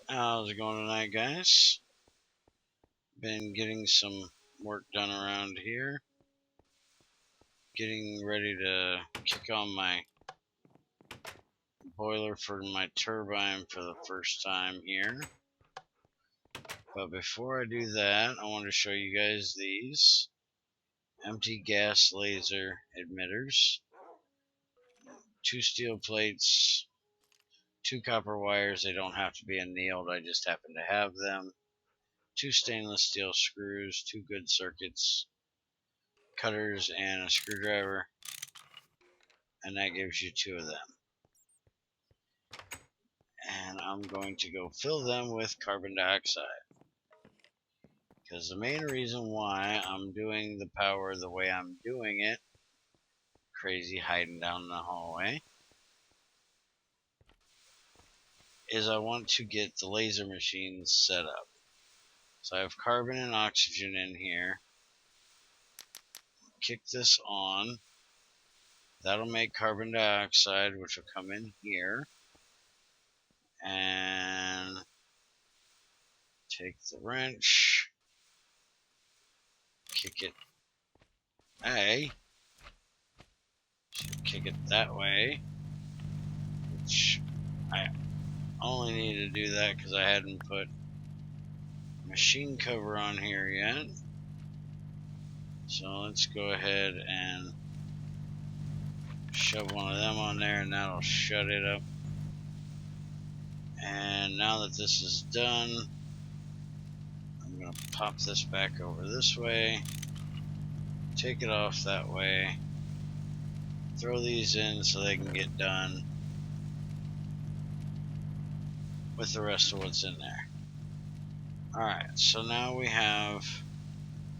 How's it going tonight, guys? Been getting some work done around here. Getting ready to kick on my boiler for my turbine for the first time here. But before I do that, I want to show you guys these empty gas laser emitters. 2 steel plates, 2 copper wires. They don't have to be annealed, I just happen to have them. 2 stainless steel screws, 2 good circuits, cutters, and a screwdriver. And that gives you 2 of them. And I'm going to go fill them with carbon dioxide. Because the main reason why I'm doing the power the way I'm doing it, crazy hiding down the hallway, is I want to get the laser machines set up. So I have carbon and oxygen in here. Kick this on. That'll make carbon dioxide, which will come in here. And take the wrench, kick it kick it that way, which I only need to do that because I hadn't put machine cover on here yet. So let's go ahead and shove one of them on there, and that'll shut it up. And now that this is done, I'm going to pop this back over this way, take it off that way, throw these in so they can get done with the rest of what's in there. Alright, so now we have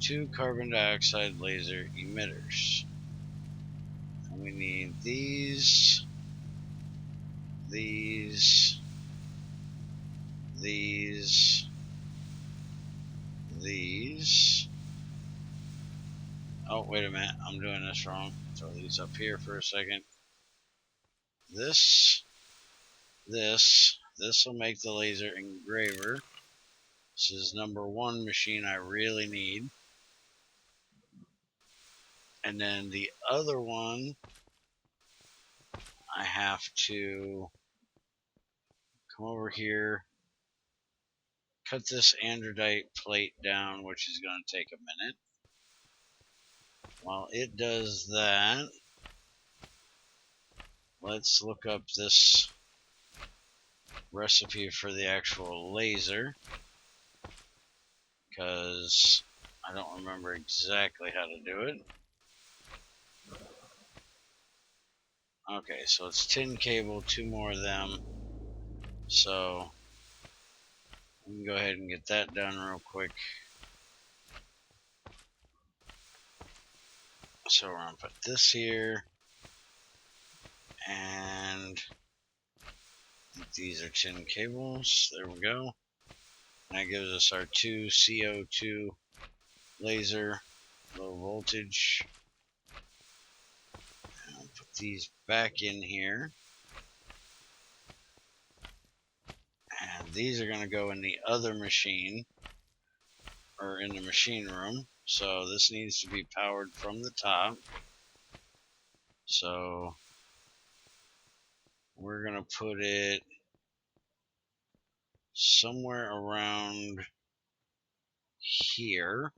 2 carbon dioxide laser emitters. And we need these, these, oh, wait a minute, I'm doing this wrong. Throw these up here for a second. This will make the laser engraver. This is number 1 machine I really need. And then the other one, I have to come over here, cut this andradite plate down, which is going to take a minute. While it does that, let's look up this recipe for the actual laser, because I don't remember exactly how to do it. Okay, so it's tin cable, 2 more of them. So we can go ahead and get that done real quick. So we're going to put this here, and these are tin cables. There we go. And that gives us our 2 CO2 laser, low voltage. And I'll put these back in here. And these are going to go in the other machine, or in the machine room. So this needs to be powered from the top. So we're going to put it somewhere around here.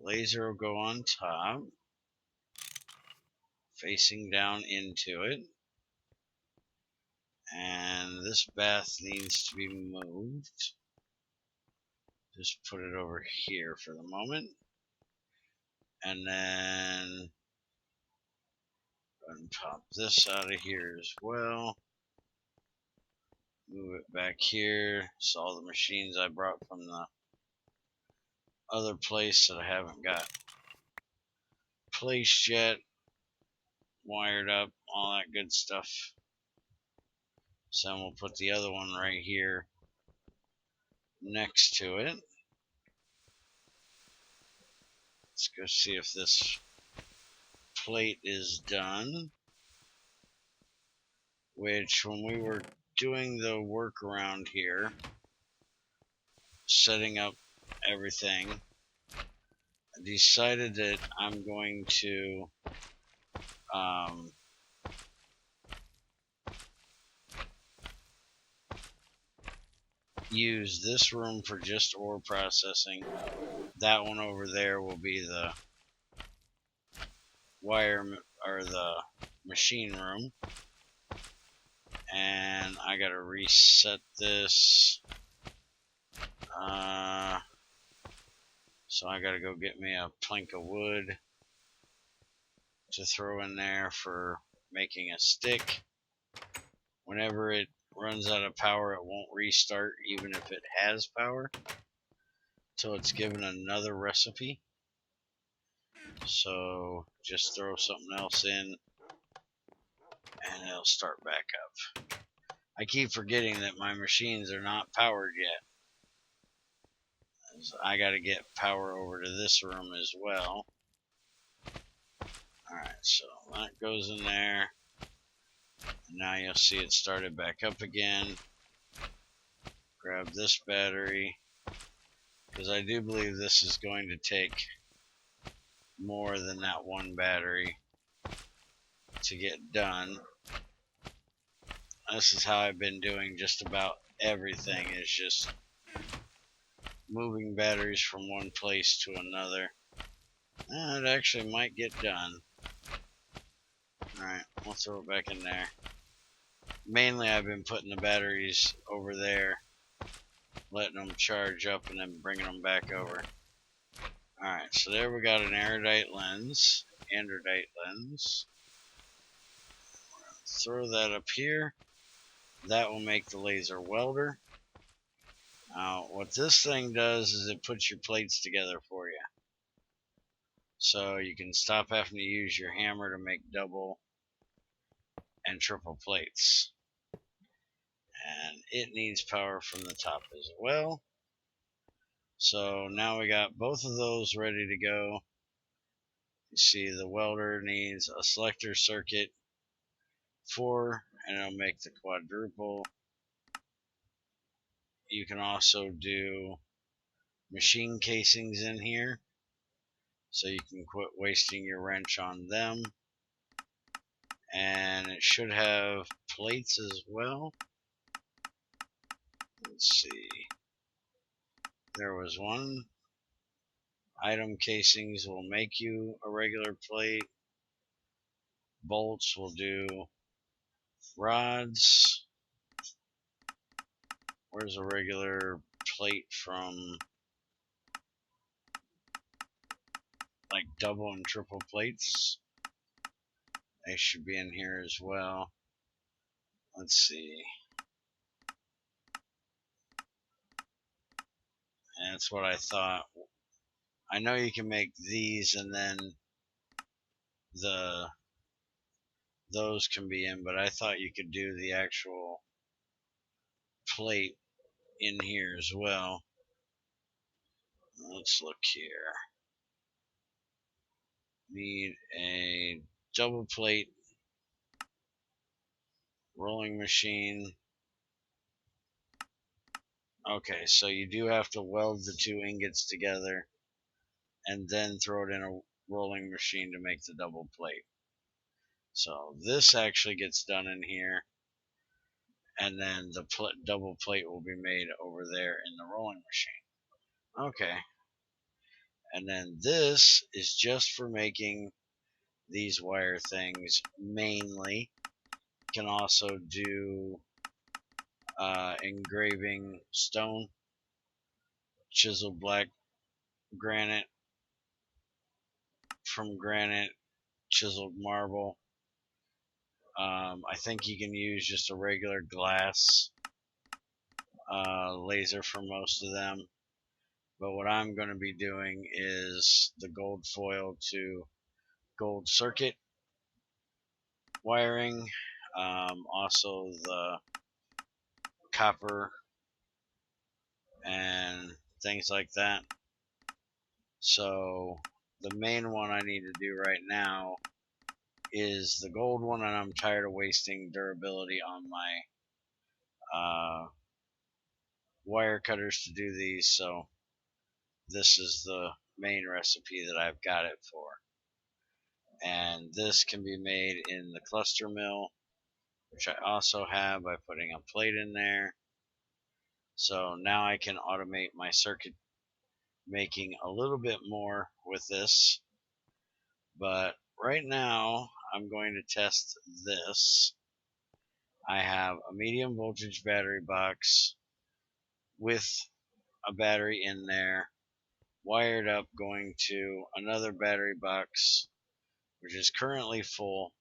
Laser will go on top, facing down into it. And this bath needs to be moved. Just put it over here for the moment. And then go ahead and pop this out of here as well. Move it back here. So all the machines I brought from the other place that I haven't got placed yet, wired up, all that good stuff. So then we'll put the other one right here next to it. Let's go see if this plate is done. Which, when we were doing the work around here, setting up everything, I decided that I'm going to use this room for just ore processing. That one over there will be the wire or the machine room. And I gotta reset this. So I gotta go get me a plank of wood to throw in there for making a stick. Whenever it runs out of power, it won't restart even if it has power, till it's given another recipe. So just throw something else in and it'll start back up. I keep forgetting that my machines are not powered yet. I gotta get power over to this room as well. Alright, so that goes in there. Now you'll see it started back up again. Grab this battery, because I do believe this is going to take more than that one battery to get done. This is how I've been doing just about everything, is just moving batteries from one place to another. It actually might get done. Alright, we'll throw it back in there. Mainly I've been putting the batteries over there, letting them charge up and then bringing them back over. Alright, so there we got an andradite lens. Throw that up here. That will make the laser welder. Now, what this thing does is it puts your plates together for you. So you can stop having to use your hammer to make double and triple plates. And it needs power from the top as well. So now we got both of those ready to go. You see the welder needs a selector circuit 4, and it'll make the quadruple. You can also do machine casings in here, so you can quit wasting your wrench on them. And it should have plates as well. Let's see. There was one. Item casings will make you a regular plate. Bolts will do rods. Where's a regular plate from like double and triple plates? They should be in here as well. Let's see. And that's what I thought. I know you can make these and then those can be in, but I thought you could do the actual plate in here as well. Let's look here. Need a double plate rolling machine. Okay, so you do have to weld the two ingots together and then throw it in a rolling machine to make the double plate. So this actually gets done in here, and then the double plate will be made over there in the rolling machine. Okay. And then this is just for making these wire things mainly. You can also do engraving stone, chiseled black granite, from granite, chiseled marble. I think you can use just a regular glass laser for most of them. But what I'm going to be doing is the gold foil to gold circuit wiring, also the copper and things like that. So the main one I need to do right now is the gold one, and I'm tired of wasting durability on my wire cutters to do these, so this is the main recipe that I've got it for. And this can be made in the cluster mill, which I also have by putting a plate in there. So now I can automate my circuit making a little bit more with this. But right now I'm going to test this. I have a medium voltage battery box with a battery in there, wired up going to another battery box, which is currently full.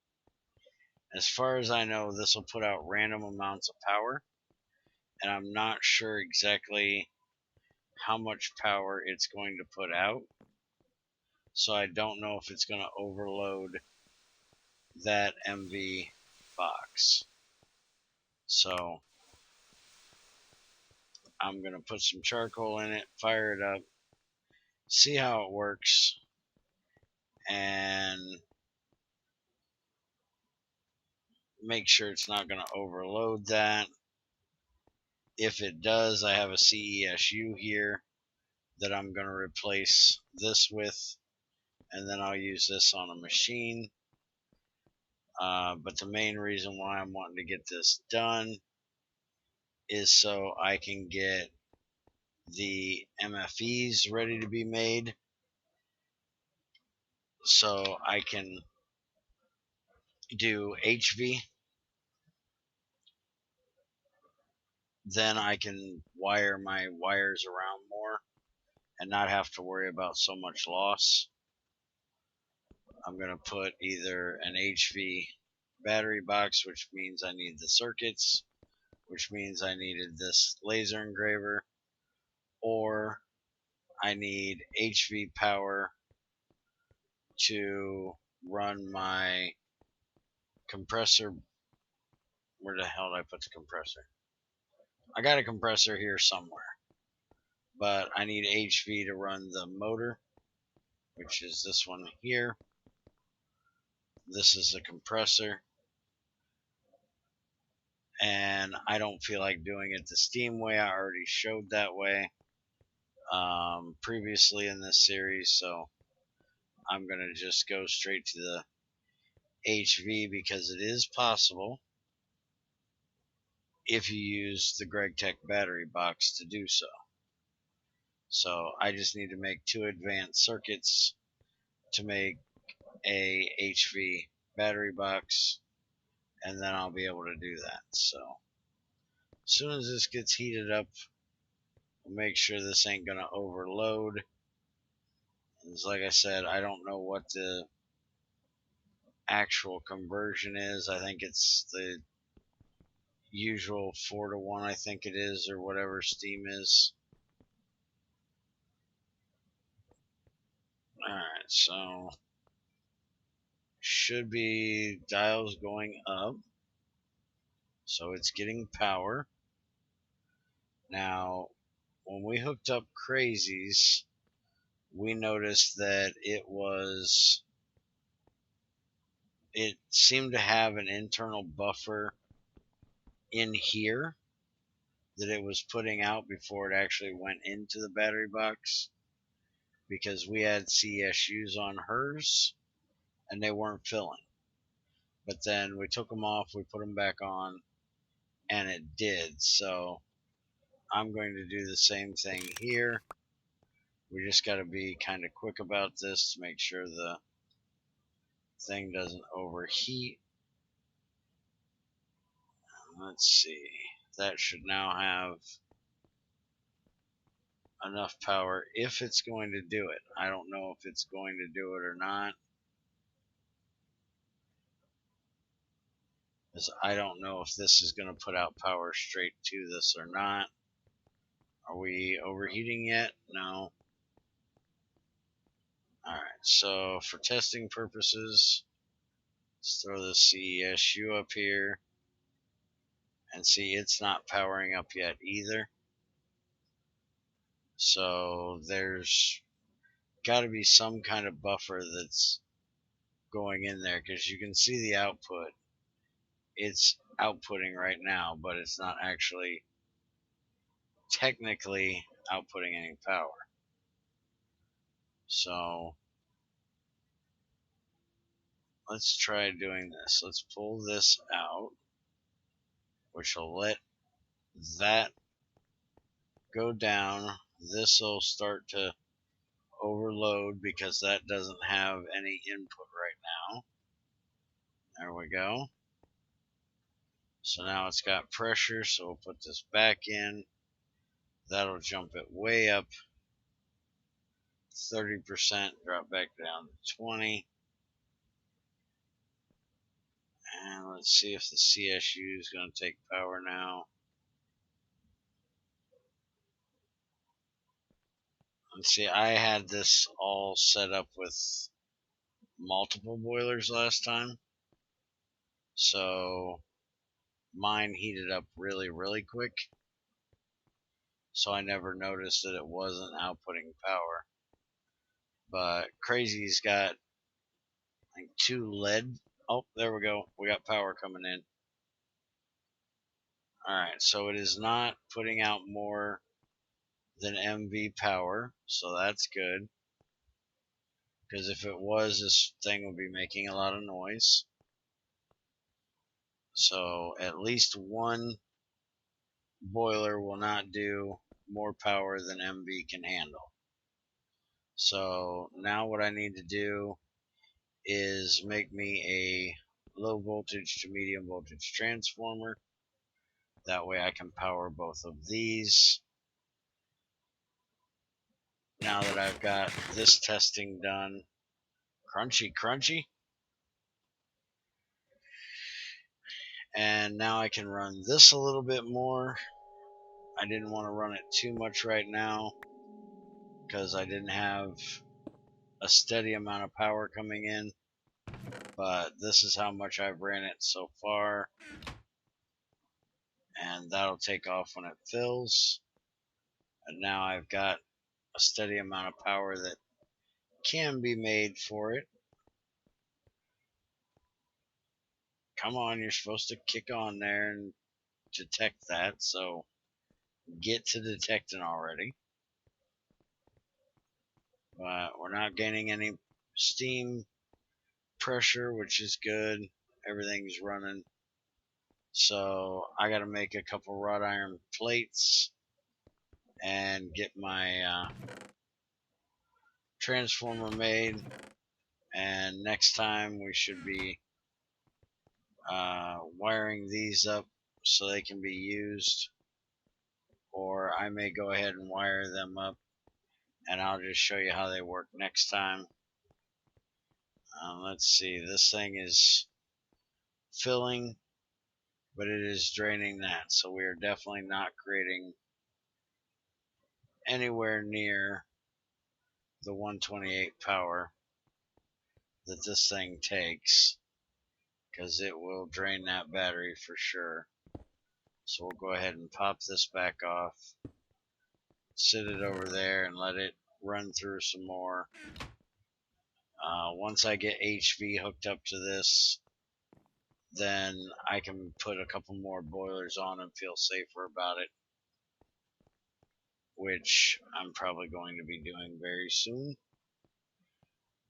As far as I know, this will put out random amounts of power, and I'm not sure exactly how much power it's going to put out. So I don't know if it's going to overload that MV box. So I'm going to put some charcoal in it, fire it up, see how it works, and make sure it's not going to overload that. If it does, I have a CESU here that I'm going to replace this with, and then I'll use this on a machine. But the main reason why I'm wanting to get this done is so I can get the MFEs ready to be made, so I can do HV. Then I can wire my wires around more and not have to worry about so much loss. I'm going to put either an HV battery box, which means I need the circuits, which means I needed this laser engraver, or I need HV power to run my compressor. Where the hell did I put the compressor? I got a compressor here somewhere, but I need HV to run the motor, which is this one here. This is the compressor, and I don't feel like doing it the steam way. I already showed that way previously in this series, so I'm going to just go straight to the HV because it is possible if you use the Gregtech battery box to do so. So I just need to make 2 advanced circuits to make a HV battery box, and then I'll be able to do that. So as soon as this gets heated up, we'll make sure this ain't going to overload. It's like I said, I don't know what the actual conversion is. I think it's the usual 4-to-1, I think it is, or whatever steam is. Alright, so should be dials going up, so it's getting power. Now when we hooked up Crazies, we noticed that it seemed to have an internal buffer in here that it was putting out before it actually went into the battery box, because we had CSUs on hers and they weren't filling. But then we took them off, we put them back on, and it did. So I'm going to do the same thing here. We just got to be kind of quick about this to make sure the thing doesn't overheat. Let's see. That should now have enough power if it's going to do it. I don't know if it's going to do it or not, because I don't know if this is going to put out power straight to this or not. Are we overheating yet? No. Alright, so for testing purposes, let's throw the CESU up here, and see, it's not powering up yet either. So there's got to be some kind of buffer that's going in there, because you can see the output. It's outputting right now, but it's not actually technically outputting any power. So let's try doing this. Let's pull this out, which will let that go down. This will start to overload because that doesn't have any input right now. There we go. So now it's got pressure, so we'll put this back in. That'll jump it way up 30%, drop back down to 20. And let's see if the CSU is going to take power now. Let's see, I had this all set up with multiple boilers last time, so mine heated up really, really quick. So I never noticed that it wasn't outputting power. But Crazy's got like 2 lead. Oh, there we go. We got power coming in. Alright, so it is not putting out more than MV power, so that's good. Because if it was, this thing would be making a lot of noise. So at least one boiler will not do more power than MV can handle. So now what I need to do is make me a low voltage to medium voltage transformer. That way I can power both of these. Now that I've got this testing done, crunchy, crunchy. And now I can run this a little bit more. I didn't want to run it too much right now because I didn't have a steady amount of power coming in. But this is how much I've ran it so far. And that'll take off when it fills. And now I've got a steady amount of power that can be made for it. Come on, you're supposed to kick on there and detect that, so get to detecting already. But we're not gaining any steam pressure, which is good. Everything's running. So I got to make a couple wrought iron plates and get my transformer made. And next time we should be wiring these up so they can be used, or I may go ahead and wire them up and I'll just show you how they work next time. Let's see, this thing is filling, but it is draining that, so we are definitely not creating anywhere near the 128 power that this thing takes, because it will drain that battery for sure. So we'll go ahead and pop this back off, sit it over there and let it run through some more. Once I get HV hooked up to this, then I can put a couple more boilers on and feel safer about it, which I'm probably going to be doing very soon.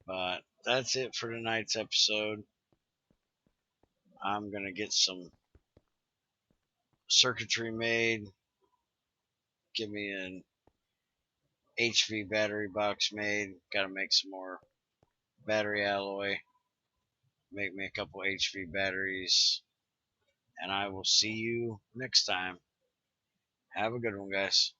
But that's it for tonight's episode. I'm going to get some circuitry made, get me an HV battery box made, got to make some more battery alloy, make me a couple HV batteries, and I will see you next time. Have a good one, guys.